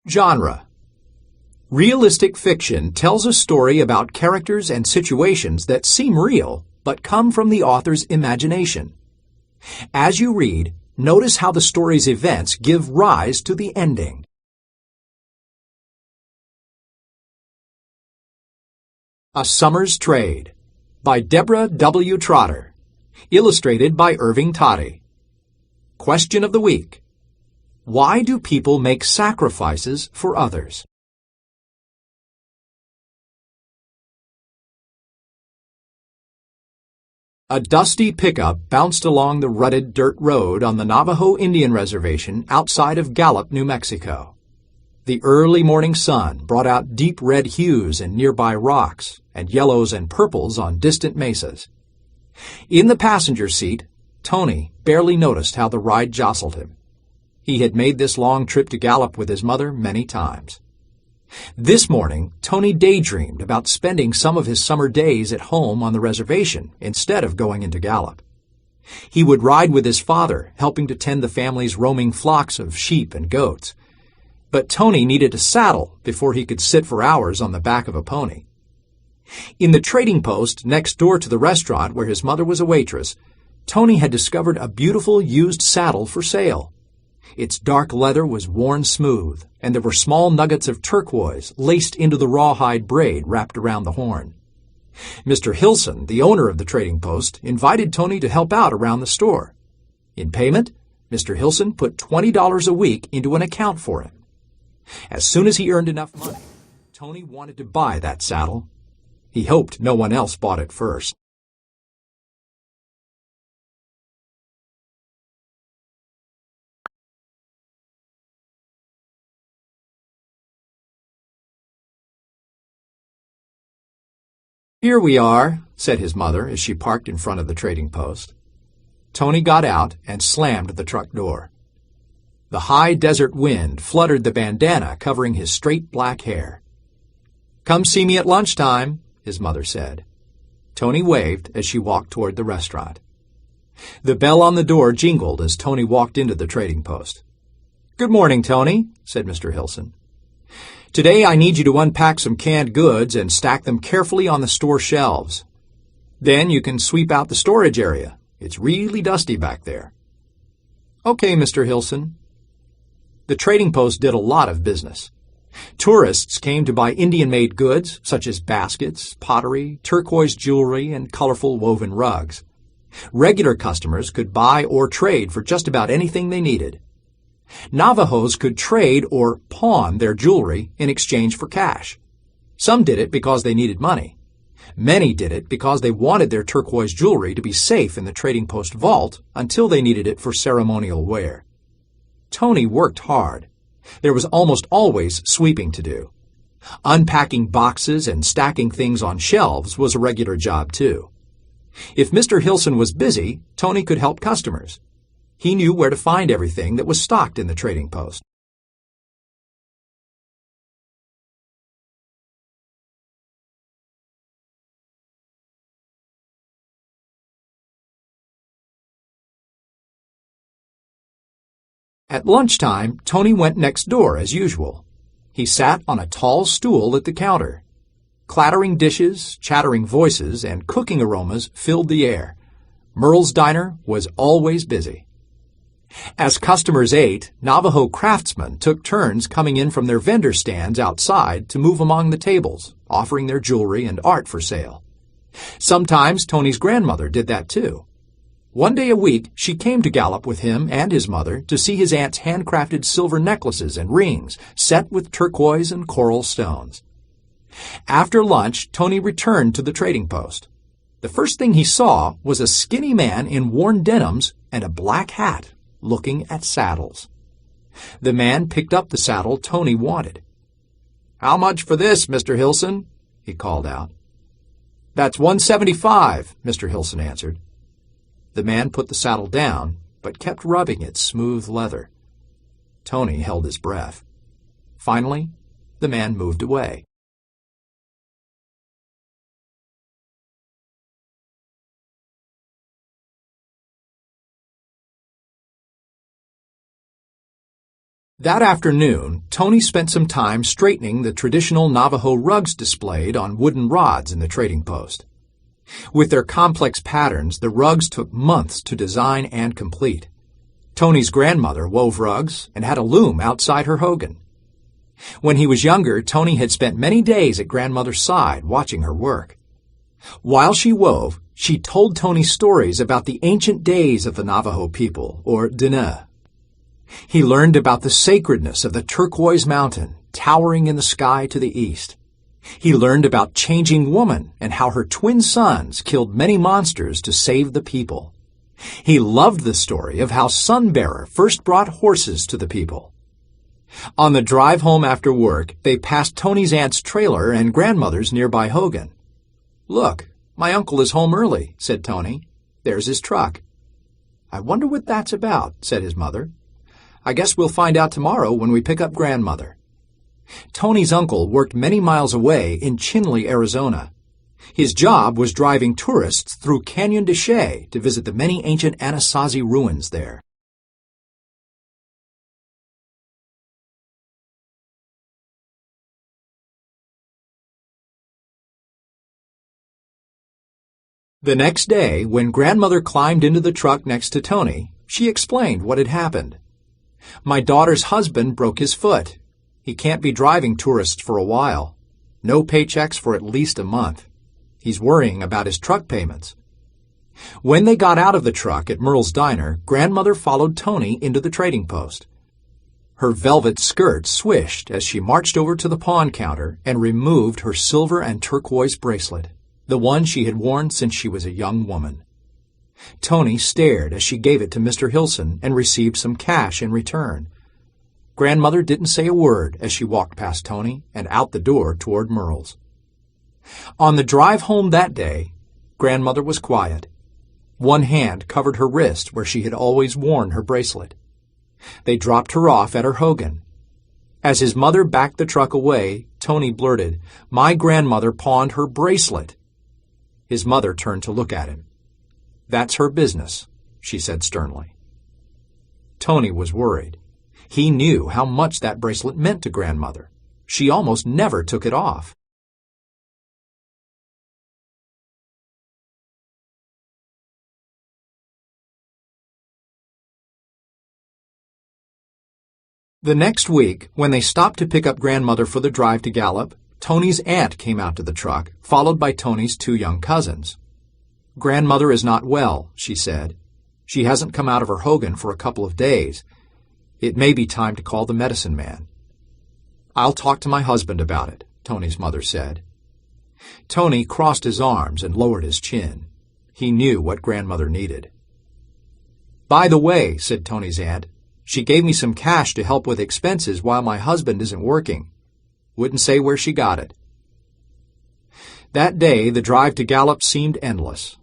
Genre. Realistic fiction tells a story about characters and situations that seem real but come from the author's imagination. As you read, notice how the story's events give rise to the ending. A Summer's Trade by Deborah W. Trotter. Illustrated by Irving Toddy. Question of the week. Why do people make sacrifices for others? A dusty pickup bounced along the rutted dirt road on the Navajo Indian Reservation outside of Gallup, New Mexico. The early morning sun brought out deep red hues in nearby rocks and yellows and purples on distant mesas. In the passenger seat, Tony barely noticed how the ride jostled him. He had made this long trip to Gallup with his mother many times. This morning, Tony daydreamed about spending some of his summer days at home on the reservation instead of going into Gallup. He would ride with his father, helping to tend the family's roaming flocks of sheep and goats. But Tony needed a saddle before he could sit for hours on the back of a pony. In the trading post next door to the restaurant where his mother was a waitress, Tony had discovered a beautiful used saddle for sale. Its dark leather was worn smooth, and there were small nuggets of turquoise laced into the rawhide braid wrapped around the horn. Mr. Hilson, the owner of the trading post, invited Tony to help out around the store. In payment, Mr. Hilson put $20 a week into an account for him. As soon as he earned enough money, Tony wanted to buy that saddle. He hoped no one else bought it first. "Here we are," said his mother as she parked in front of the trading post. Tony got out and slammed the truck door. The high desert wind fluttered the bandana covering his straight black hair. "Come see me at lunchtime," his mother said. Tony waved as she walked toward the restaurant. The bell on the door jingled as Tony walked into the trading post. "Good morning, Tony," said Mr. Hilson. "Today I need you to unpack some canned goods and stack them carefully on the store shelves. Then you can sweep out the storage area. It's really dusty back there." "Okay, Mr. Hilson." The trading post did a lot of business. Tourists came to buy Indian-made goods such as baskets, pottery, turquoise jewelry, and colorful woven rugs. Regular customers could buy or trade for just about anything they needed. Navajos could trade or pawn their jewelry in exchange for cash. Some did it because they needed money. Many did it because they wanted their turquoise jewelry to be safe in the trading post vault until they needed it for ceremonial wear. Tony worked hard. There was almost always sweeping to do. Unpacking boxes and stacking things on shelves was a regular job, too. If Mr. Hilson was busy, Tony could help customers. He knew where to find everything that was stocked in the trading post. At lunchtime, Tony went next door as usual. He sat on a tall stool at the counter. Clattering dishes, chattering voices, and cooking aromas filled the air. Merle's Diner was always busy. As customers ate, Navajo craftsmen took turns coming in from their vendor stands outside to move among the tables, offering their jewelry and art for sale. Sometimes Tony's grandmother did that too. One day a week, she came to Gallup with him and his mother to see his aunt's handcrafted silver necklaces and rings set with turquoise and coral stones. After lunch, Tony returned to the trading post. The first thing he saw was a skinny man in worn denims and a black hat, looking at saddles. The man picked up the saddle Tony wanted. "How much for this, Mr. Hilson?" he called out. "That's $175, Mr. Hilson answered. The man put the saddle down, but kept rubbing its smooth leather. Tony held his breath. Finally, the man moved away. That afternoon, Tony spent some time straightening the traditional Navajo rugs displayed on wooden rods in the trading post. With their complex patterns, the rugs took months to design and complete. Tony's grandmother wove rugs and had a loom outside her hogan. When he was younger, Tony had spent many days at grandmother's side watching her work. While she wove, she told Tony stories about the ancient days of the Navajo people, or Dene. He learned about the sacredness of the turquoise mountain towering in the sky to the east. He learned about Changing Woman and how her twin sons killed many monsters to save the people. He loved the story of how Sunbearer first brought horses to the people. On the drive home after work, they passed Tony's aunt's trailer and grandmother's nearby hogan. "Look, my uncle is home early," said Tony. "There's his truck." "I wonder what that's about," said his mother. "I guess we'll find out tomorrow when we pick up grandmother." Tony's uncle worked many miles away in Chinle, Arizona. His job was driving tourists through Canyon de Chelly to visit the many ancient Anasazi ruins there. The next day, when grandmother climbed into the truck next to Tony, she explained what had happened. "My daughter's husband broke his foot. He can't be driving tourists for a while. No paychecks for at least a month. He's worrying about his truck payments." When they got out of the truck at Merle's Diner, grandmother followed Tony into the trading post. Her velvet skirt swished as she marched over to the pawn counter and removed her silver and turquoise bracelet, the one she had worn since she was a young woman. Tony stared as she gave it to Mr. Hilson and received some cash in return. Grandmother didn't say a word as she walked past Tony and out the door toward Merle's. On the drive home that day, grandmother was quiet. One hand covered her wrist where she had always worn her bracelet. They dropped her off at her hogan. As his mother backed the truck away, Tony blurted, "My grandmother pawned her bracelet." His mother turned to look at him. "That's her business," she said sternly. Tony was worried. He knew how much that bracelet meant to grandmother. She almost never took it off. The next week, when they stopped to pick up grandmother for the drive to Gallup, Tony's aunt came out to the truck, followed by Tony's two young cousins. "Grandmother is not well," she said. "She hasn't come out of her hogan for a couple of days. It may be time to call the medicine man." "I'll talk to my husband about it," Tony's mother said. Tony crossed his arms and lowered his chin. He knew what grandmother needed. "By the way," said Tony's aunt, "she gave me some cash to help with expenses while my husband isn't working. Wouldn't say where she got it." That day, the drive to Gallup seemed endless.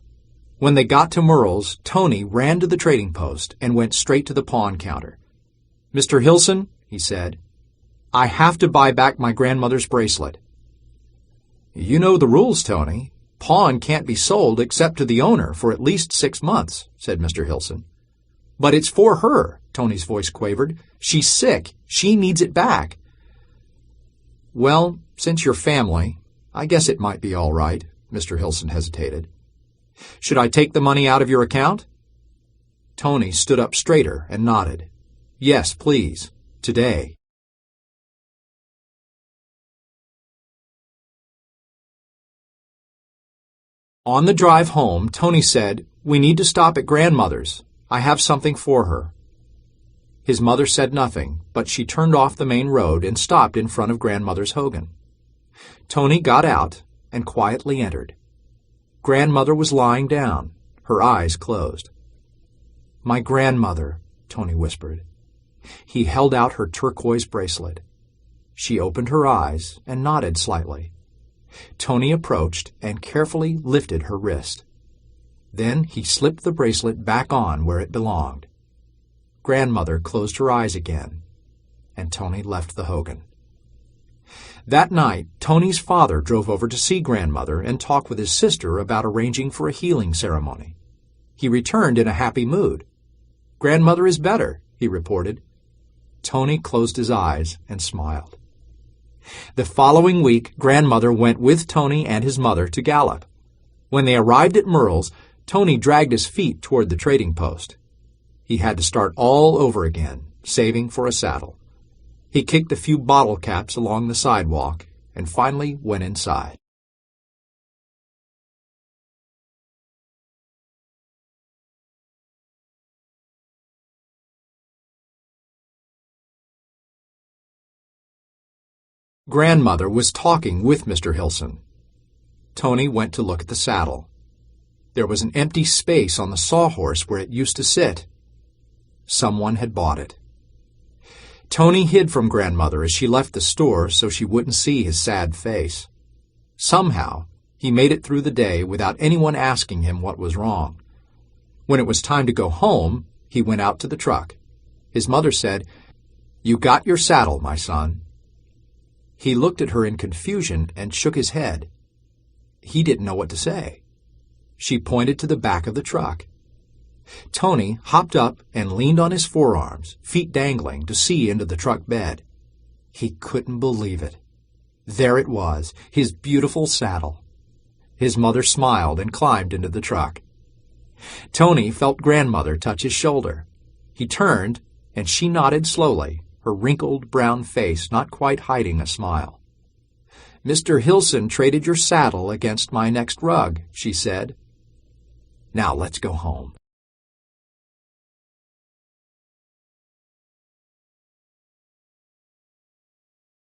When they got to Merle's, Tony ran to the trading post and went straight to the pawn counter. "Mr. Hilson," he said, "I have to buy back my grandmother's bracelet." "You know the rules, Tony. Pawn can't be sold except to the owner for at least 6 months," said Mr. Hilson. "But it's for her," Tony's voice quavered. "She's sick. She needs it back." "Well, since you're family, I guess it might be all right," Mr. Hilson hesitated. "Should I take the money out of your account?" Tony stood up straighter and nodded. "Yes, please. Today." On the drive home, Tony said, "We need to stop at grandmother's. I have something for her." His mother said nothing, but she turned off the main road and stopped in front of grandmother's hogan. Tony got out and quietly entered. Grandmother was lying down, her eyes closed. "My grandmother," Tony whispered. He held out her turquoise bracelet. She opened her eyes and nodded slightly. Tony approached and carefully lifted her wrist. Then he slipped the bracelet back on where it belonged. Grandmother closed her eyes again, and Tony left the hogan. That night, Tony's father drove over to see grandmother and talk with his sister about arranging for a healing ceremony. He returned in a happy mood. "Grandmother is better," he reported. Tony closed his eyes and smiled. The following week, Grandmother went with Tony and his mother to Gallup. When they arrived at Merle's, Tony dragged his feet toward the trading post. He had to start all over again, saving for a saddle. He kicked a few bottle caps along the sidewalk and finally went inside. Grandmother was talking with Mr. Hilson. Tony went to look at the saddle. There was an empty space on the sawhorse where it used to sit. Someone had bought it. Tony hid from Grandmother as she left the store so she wouldn't see his sad face. Somehow, he made it through the day without anyone asking him what was wrong. When it was time to go home, he went out to the truck. His mother said, "You got your saddle, my son." He looked at her in confusion and shook his head. He didn't know what to say. She pointed to the back of the truck. Tony hopped up and leaned on his forearms, feet dangling, to see into the truck bed. He couldn't believe it. There it was, his beautiful saddle. His mother smiled and climbed into the truck. Tony felt Grandmother touch his shoulder. He turned, and she nodded slowly, her wrinkled brown face not quite hiding a smile. "Mr. Hilson traded your saddle against my next rug," she said. "Now let's go home."